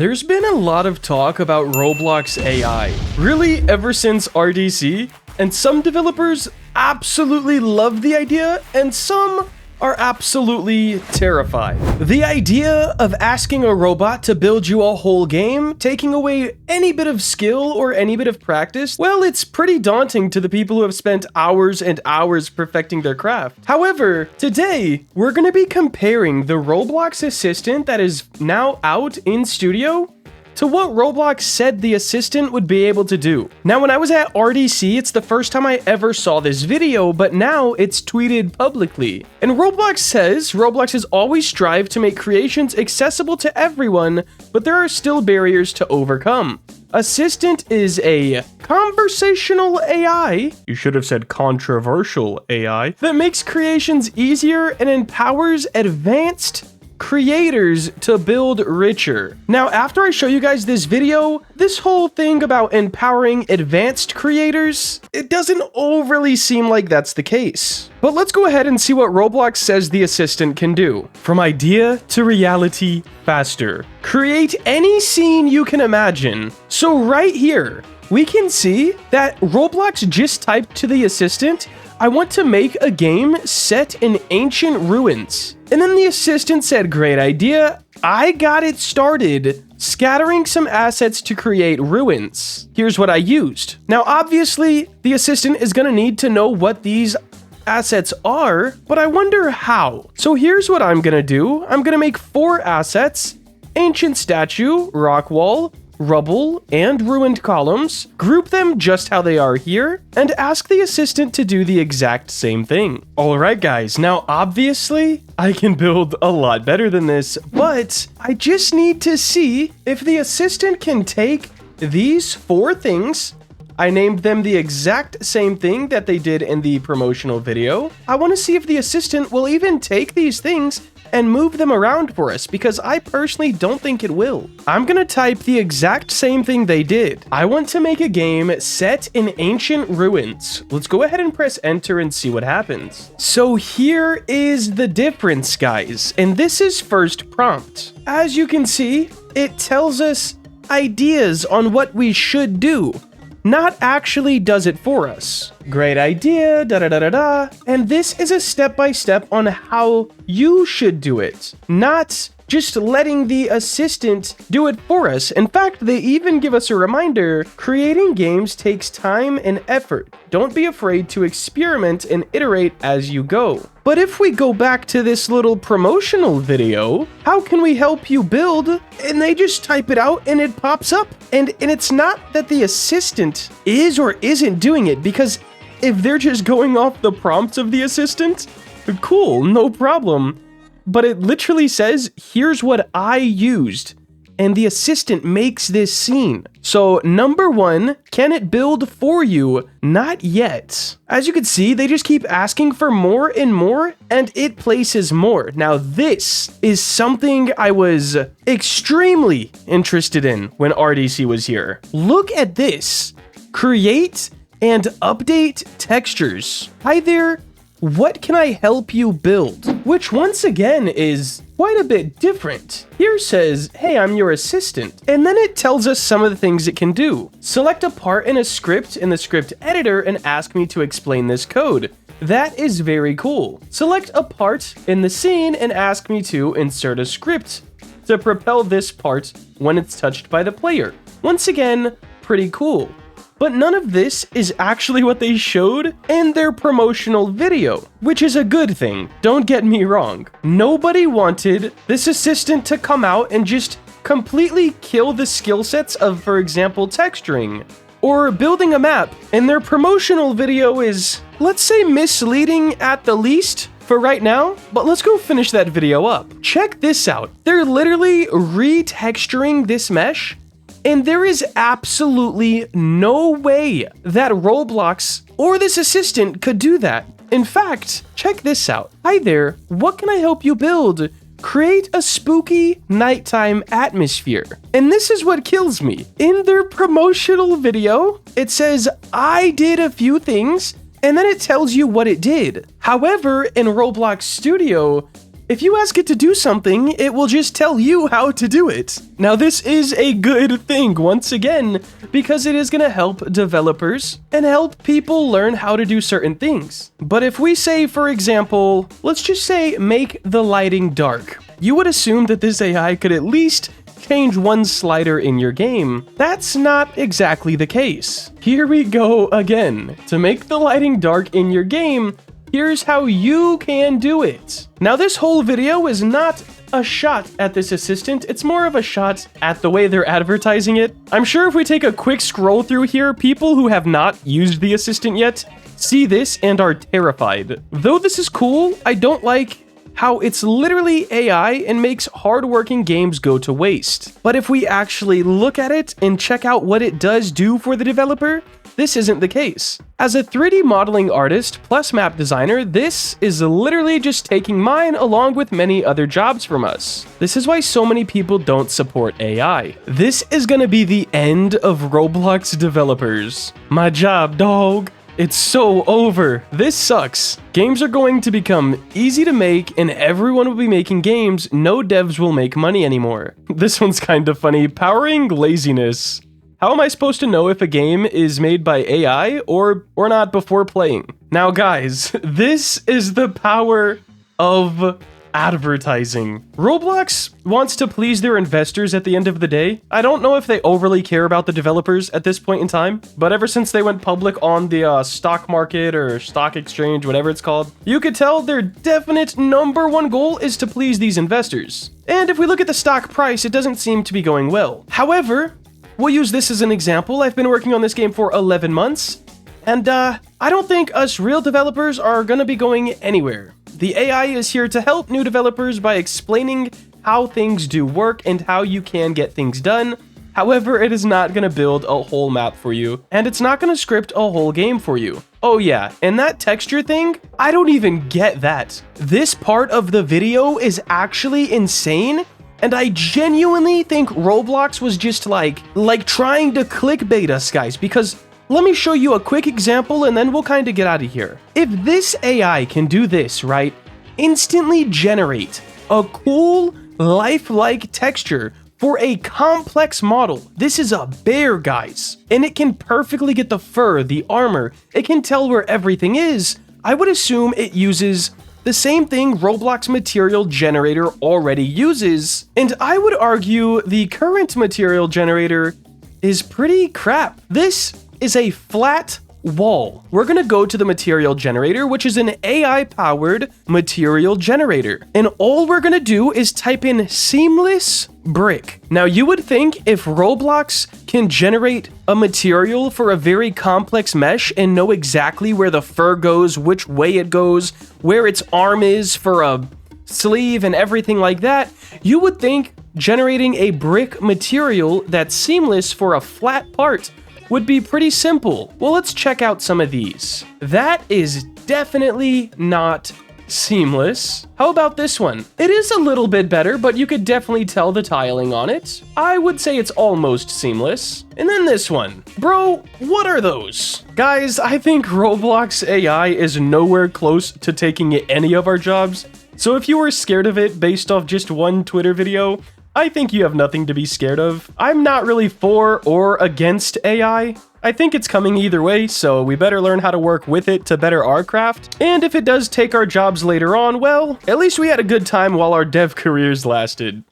There's been a lot of talk about Roblox AI, really ever since RDC, and some developers absolutely love the idea, and some are absolutely terrified. The idea of asking a robot to build you a whole game, taking away any bit of skill or any bit of practice, well, it's pretty daunting to the people who have spent hours and hours perfecting their craft. However, today, we're gonna be comparing the Roblox assistant that is now out in studio to what Roblox said the assistant would be able to do. Now, when I was at RDC, it's the first time I ever saw this video, but now it's tweeted publicly. And Roblox says Roblox has always strived to make creations accessible to everyone, but there are still barriers to overcome. Assistant is a conversational AI, you should have said controversial AI, that makes creations easier and empowers advanced creators to build richer. Now, after I show you guys this video, this whole thing about empowering advanced creators, it doesn't overly seem like that's the case. But let's go ahead and see what Roblox says the assistant can do. From idea to reality faster. Create any scene you can imagine. So right here, we can see that Roblox just typed to the assistant, I want to make a game set in ancient ruins. And then the assistant said, great idea. I got it started scattering some assets to create ruins. Here's what I used. Now, obviously, the assistant is gonna need to know what these assets are, but I wonder how. So here's what I'm gonna do. I'm gonna make 4 assets: ancient statue, rock wall, rubble, and ruined columns, group them just how they are here, and ask the assistant to do the exact same thing. Alright guys, now obviously, I can build a lot better than this, but I just need to see if the assistant can take these 4 things. I named them the exact same thing that they did in the promotional video. I want to see if the assistant will even take these things and move them around for us, because I personally don't think it will. I'm gonna type the exact same thing they did. I want to make a game set in ancient ruins. Let's go ahead and press enter and see what happens. So here is the difference, guys, and this is first prompt. As you can see, it tells us ideas on what we should do, not actually does it for us. Great idea, da-da-da-da-da. And this is a step-by-step on how you should do it, not just letting the assistant do it for us. In fact, they even give us a reminder, creating games takes time and effort. Don't be afraid to experiment and iterate as you go. But if we go back to this little promotional video, how can we help you build? And they just type it out and it pops up. And it's not that the assistant is or isn't doing it, because if they're just going off the prompts of the assistant, cool, no problem. But it literally says, here's what I used, and the assistant makes this scene. So number 1, can it build for you? Not yet. As you can see, they just keep asking for more and more, and it places more. Now this is something I was extremely interested in when RDC was here. Look at this. Create and update textures. Hi there. What can I help you build? Which once again is quite a bit different. Here says, hey, I'm your assistant. And then it tells us some of the things it can do. Select a part in a script in the script editor and ask me to explain this code. That is very cool. Select a part in the scene and ask me to insert a script to propel this part when it's touched by the player. Once again, pretty cool. But none of this is actually what they showed in their promotional video, which is a good thing, don't get me wrong. Nobody wanted this assistant to come out and just completely kill the skill sets of, for example, texturing or building a map, and their promotional video is, let's say, misleading at the least for right now, but let's go finish that video up. Check this out. They're literally retexturing this mesh, and there is absolutely no way that Roblox or this assistant could do that. In fact, check this out. Hi there, what can I help you build? Create a spooky nighttime atmosphere. And this is what kills me. In their promotional video, it says, I did a few things, and then it tells you what it did. However, in Roblox Studio, if you ask it to do something, it will just tell you how to do it. Now, this is a good thing, once again, because it is going to help developers and help people learn how to do certain things. But if we say, for example, let's just say make the lighting dark, you would assume that this AI could at least change one slider in your game. That's not exactly the case. Here we go again. To make the lighting dark in your game, here's how you can do it. Now, this whole video is not a shot at this assistant, it's more of a shot at the way they're advertising it. I'm sure if we take a quick scroll through here, people who have not used the assistant yet see this and are terrified. Though this is cool, I don't like how it's literally AI and makes hardworking games go to waste. But if we actually look at it and check out what it does do for the developer, this isn't the case. As a 3D modeling artist plus map designer, this is literally just taking mine along with many other jobs from us. This is why so many people don't support AI. This is gonna be the end of Roblox developers. My job, dog. It's so over. This sucks. Games are going to become easy to make and everyone will be making games. No devs will make money anymore. This one's kind of funny. Powering laziness. How am I supposed to know if a game is made by AI or not before playing? Now guys, this is the power of advertising. Roblox wants to please their investors at the end of the day. I don't know if they overly care about the developers at this point in time, but ever since they went public on the stock market or stock exchange, whatever it's called, you could tell their definite #1 goal is to please these investors. And if we look at the stock price, it doesn't seem to be going well. However, we'll use this as an example. I've been working on this game for 11 months, and I don't think us real developers are gonna be going anywhere. The AI is here to help new developers by explaining how things do work and how you can get things done. However, it is not going to build a whole map for you, and it's not going to script a whole game for you. Oh yeah, and that texture thing, I don't even get that. This part of the video is actually insane, and I genuinely think Roblox was just like trying to clickbait us, guys, because let me show you a quick example and then we'll kind of get out of here. If this AI can do this, right, instantly generate a cool, lifelike texture for a complex model. This is a bear, guys, and it can perfectly get the fur, the armor, it can tell where everything is. I would assume it uses the same thing Roblox material generator already uses, and I would argue the current material generator is pretty crap. This is a flat wall. We're gonna go to the material generator, which is an AI-powered material generator. And all we're gonna do is type in seamless brick. Now, you would think if Roblox can generate a material for a very complex mesh and know exactly where the fur goes, which way it goes, where its arm is for a sleeve and everything like that, you would think generating a brick material that's seamless for a flat part would be pretty simple. Well, let's check out some of these. That is definitely not seamless. How about this one? It is a little bit better, but you could definitely tell the tiling on it. I would say it's almost seamless. And then this one. Bro, what are those? Guys, I think Roblox AI is nowhere close to taking any of our jobs. So if you were scared of it based off just one Twitter video, I think you have nothing to be scared of. I'm not really for or against AI. I think it's coming either way, so we better learn how to work with it to better our craft. And if it does take our jobs later on, well, at least we had a good time while our dev careers lasted.